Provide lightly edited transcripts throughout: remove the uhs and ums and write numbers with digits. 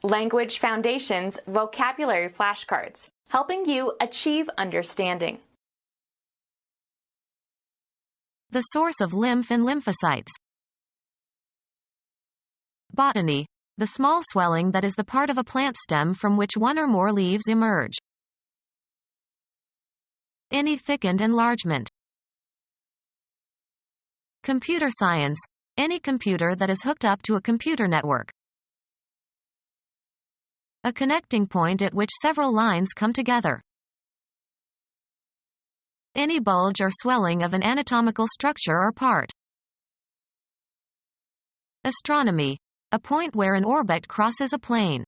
Language Foundations Vocabulary Flashcards, helping you achieve understanding. The source of lymph and lymphocytes. Botany. The small swelling that is the part of a plant stem from which one or more leaves emerge. Any thickened enlargement. Computer science. Any computer that is hooked up to a computer network. A connecting point at which several lines come together. Any bulge or swelling of an anatomical structure or part. Astronomy. A point where an orbit crosses a plane.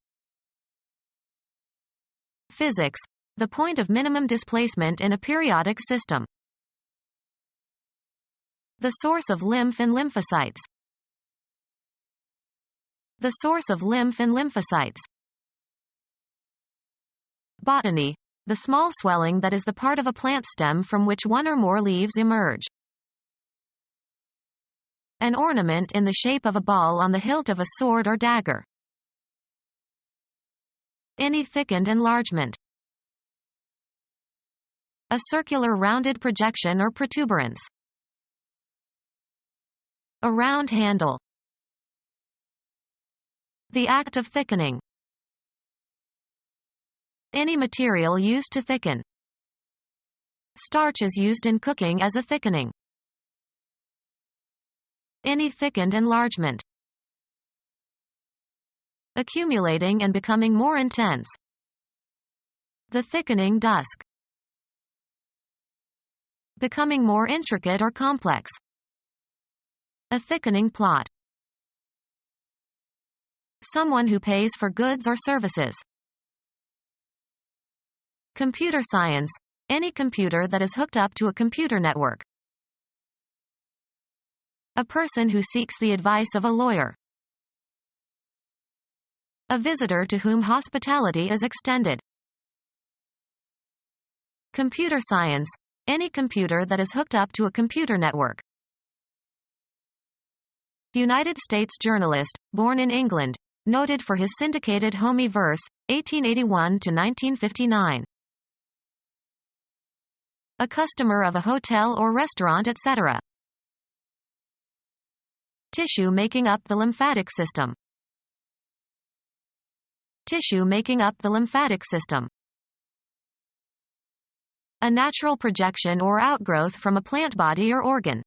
Physics. The point of minimum displacement in a periodic system. The source of lymph and lymphocytes. The source of lymph and lymphocytes. Botany. The small swelling that is the part of a plant stem from which one or more leaves emerge. An ornament in the shape of a ball on the hilt of a sword or dagger. Any thickened enlargement. A circular rounded projection or protuberance. A round handle. The act of thickening. Any material used to thicken. Starch is used in cooking as a thickening. Any thickened enlargement. Accumulating and becoming more intense. The thickening dusk. Becoming more intricate or complex. A thickening plot. Someone who pays for goods or services. Computer science. Any computer that is hooked up to a computer network. A person who seeks the advice of a lawyer. A visitor to whom hospitality is extended. Computer science. Any computer that is hooked up to a computer network. United States journalist, born in England, noted for his syndicated homey verse, 1881 to 1959. A customer of a hotel or restaurant, etc. Tissue making up the lymphatic system. Tissue making up the lymphatic system. A natural projection or outgrowth from a plant body or organ.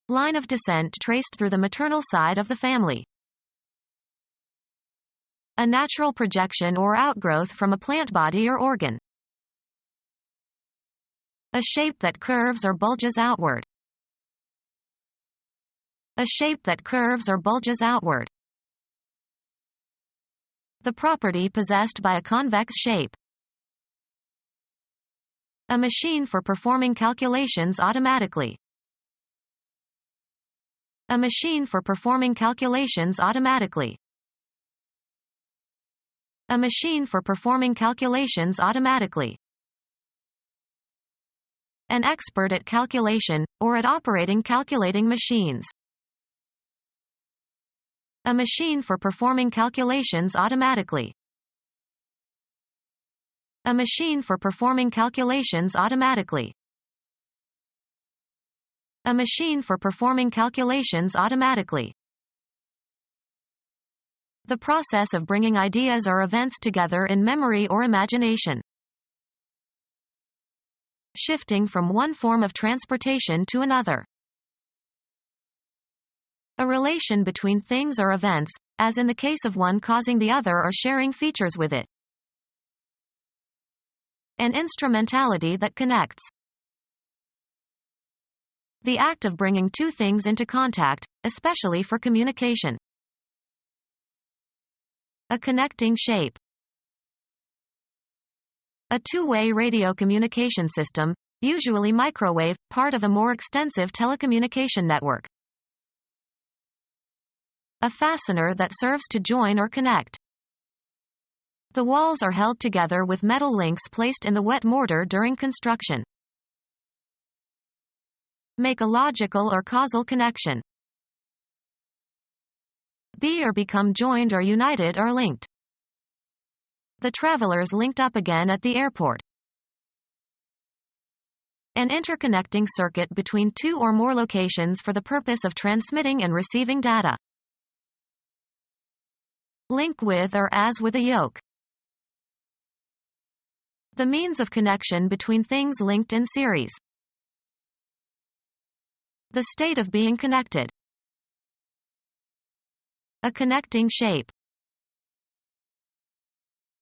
Line of descent traced through the maternal side of the family. A natural projection or outgrowth from a plant body or organ. A shape that curves or bulges outward. A shape that curves or bulges outward. The property possessed by a convex shape. A machine for performing calculations automatically. A machine for performing calculations automatically. A machine for performing calculations automatically. An expert at calculation, or at operating calculating machines. A machine for performing calculations automatically. A machine for performing calculations automatically. A machine for performing calculations automatically. The process of bringing ideas or events together in memory or imagination. Shifting from one form of transportation to another. A relation between things or events, as in the case of one causing the other or sharing features with it. An instrumentality that connects. The act of bringing two things into contact, especially for communication. A connecting shape. A two-way radio communication system, usually microwave, part of a more extensive telecommunication network. A fastener that serves to join or connect. The walls are held together with metal links placed in the wet mortar during construction. Make a logical or causal connection. be or become joined or united or linked. The travelers linked up again at the airport. An interconnecting circuit between two or more locations for the purpose of transmitting and receiving data. Link with or as with a yoke. The means of connection between things linked in series. The state of being connected. A connecting shape.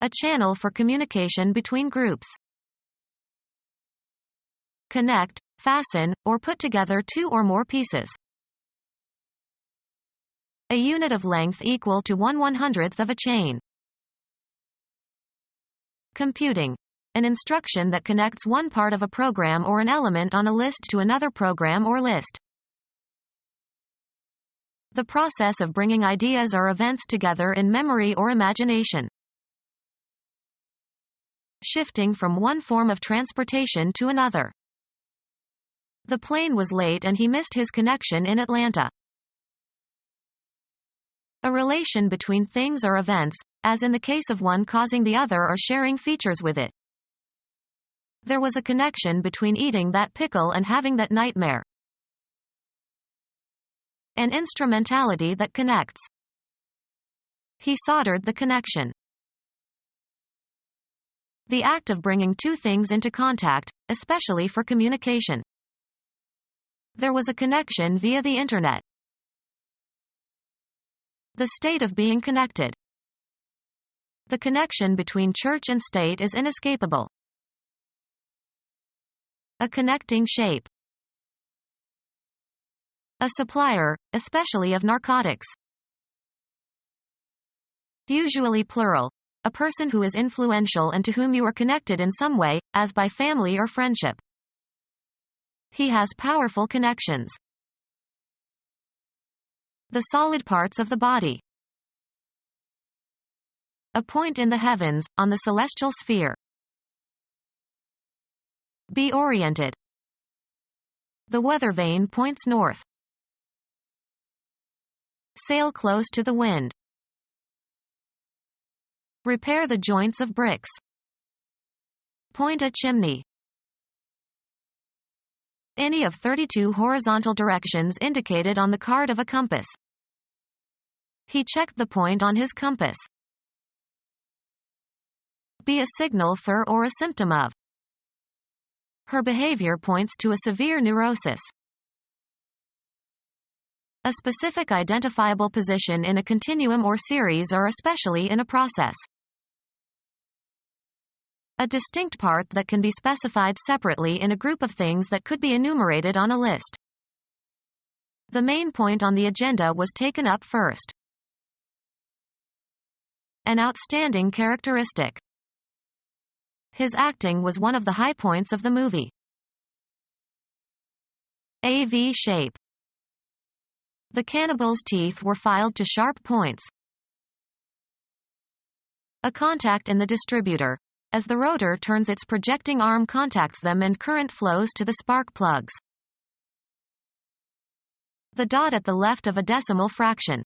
A channel for communication between groups. Connect, fasten, or put together two or more pieces. A unit of length equal to 1/100th of a chain. Computing. An instruction that connects one part of a program or an element on a list to another program or list. The process of bringing ideas or events together in memory or imagination. Shifting from one form of transportation to another. The plane was late and he missed his connection in Atlanta. A relation between things or events, as in the case of one causing the other or sharing features with it. There was a connection between eating that pickle and having that nightmare. An instrumentality that connects. He soldered the connection. The act of bringing two things into contact, especially for communication. There was a connection via the internet. The state of being connected. The connection between church and state is inescapable. A connecting shape. A supplier, especially of narcotics. Usually plural. A person who is influential and to whom you are connected in some way, as by family or friendship. He has powerful connections. The solid parts of the body. A point in the heavens, on the celestial sphere. Be oriented. The weather vane points north. Sail close to the wind. Repair the joints of bricks. Point a chimney. Any of 32 horizontal directions indicated on the card of a compass. He checked the point on his compass. Be a signal for or a symptom of. Her behavior points to a severe neurosis. A specific identifiable position in a continuum or series or especially in a process. A distinct part that can be specified separately in a group of things that could be enumerated on a list. The main point on the agenda was taken up first. An outstanding characteristic. His acting was one of the high points of the movie. A V shape. The cannibal's teeth were filed to sharp points. A contact in the distributor. As the rotor turns, its projecting arm contacts them and current flows to the spark plugs. The dot at the left of a decimal fraction.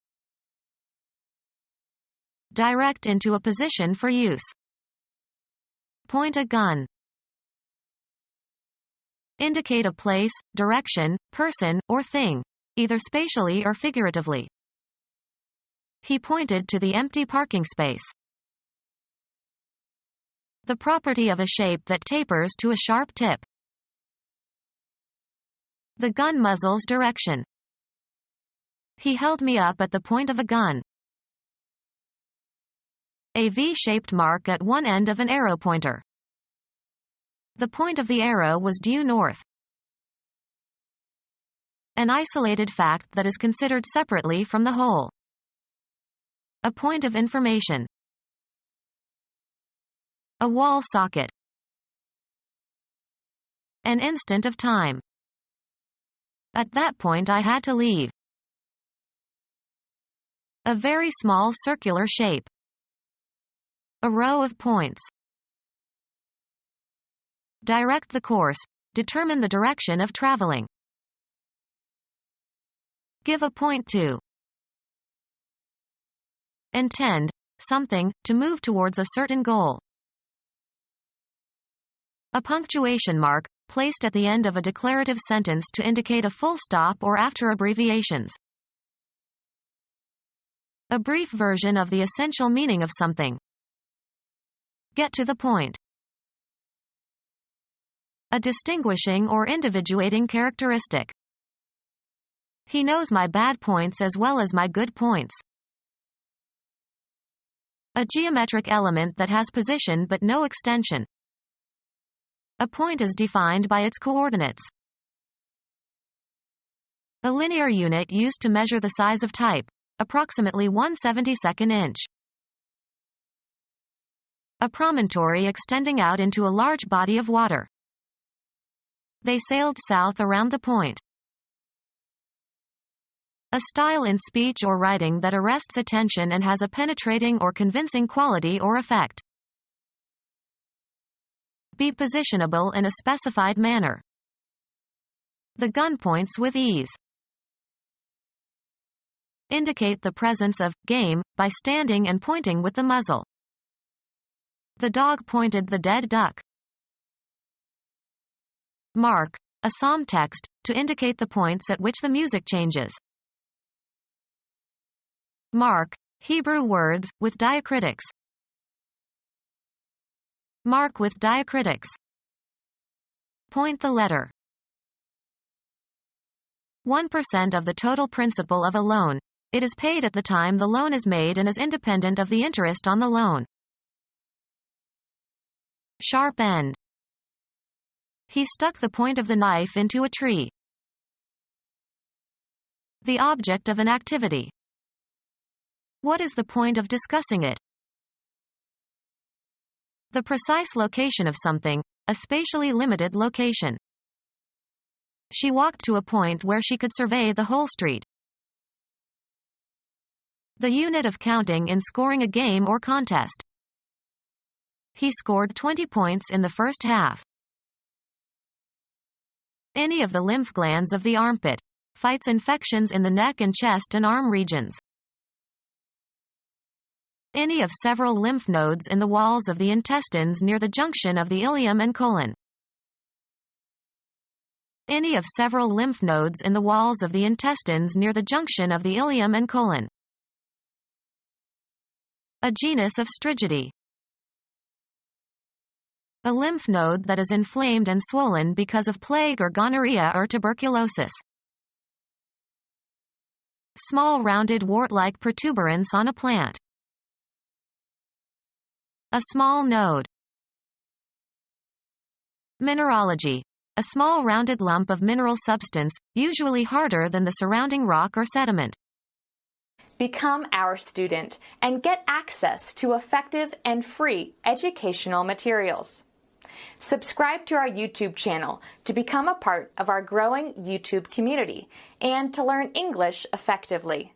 Direct into a position for use. Point a gun. Indicate a place, direction, person, or thing, either spatially or figuratively. He pointed to the empty parking space. The property of a shape that tapers to a sharp tip. The gun muzzle's direction. He held me up at the point of a gun. A V-shaped mark at one end of an arrow pointer. The point of the arrow was due north. An isolated fact that is considered separately from the whole. A point of information. A wall socket. An instant of time. At that point I had to leave. A very small circular shape. A row of points. Direct the course. Determine the direction of traveling. Give a point to. intend, something, to move towards a certain goal. A punctuation mark, placed at the end of a declarative sentence to indicate a full stop or after abbreviations. A brief version of the essential meaning of something. Get to the point. A distinguishing or individuating characteristic. He knows my bad points as well as my good points. A geometric element that has position but no extension. A point is defined by its coordinates. A linear unit used to measure the size of type, approximately 1/72 inch. A promontory extending out into a large body of water. They sailed south around the point. A style in speech or writing that arrests attention and has a penetrating or convincing quality or effect. Be positionable in a specified manner. The gun points with ease. Indicate the presence of game by standing and pointing with the muzzle. The dog pointed the dead duck. Mark, a psalm text, to indicate the points at which the music changes. Mark, Hebrew words, with diacritics. Mark with diacritics. Point the letter. 1% of the total principal of a loan. It is paid at the time the loan is made and is independent of the interest on the loan. Sharp end. He stuck the point of the knife into a tree. The object of an activity. What is the point of discussing it? The precise location of something, a spatially limited location. She walked to a point where she could survey the whole street. The unit of counting in scoring a game or contest. He scored 20 points in the first half. Any of the lymph glands of the armpit. Fights infections in the neck and chest and arm regions. Any of several lymph nodes in the walls of the intestines near the junction of the ileum and colon. Any of several lymph nodes in the walls of the intestines near the junction of the ileum and colon. A genus of Strigidae. A lymph node that is inflamed and swollen because of plague or gonorrhea or tuberculosis. Small rounded wart-like protuberance on a plant. A small node. Mineralogy. A small rounded lump of mineral substance, usually harder than the surrounding rock or sediment. Become our student and get access to effective and free educational materials. Subscribe to our YouTube channel to become a part of our growing YouTube community and to learn English effectively.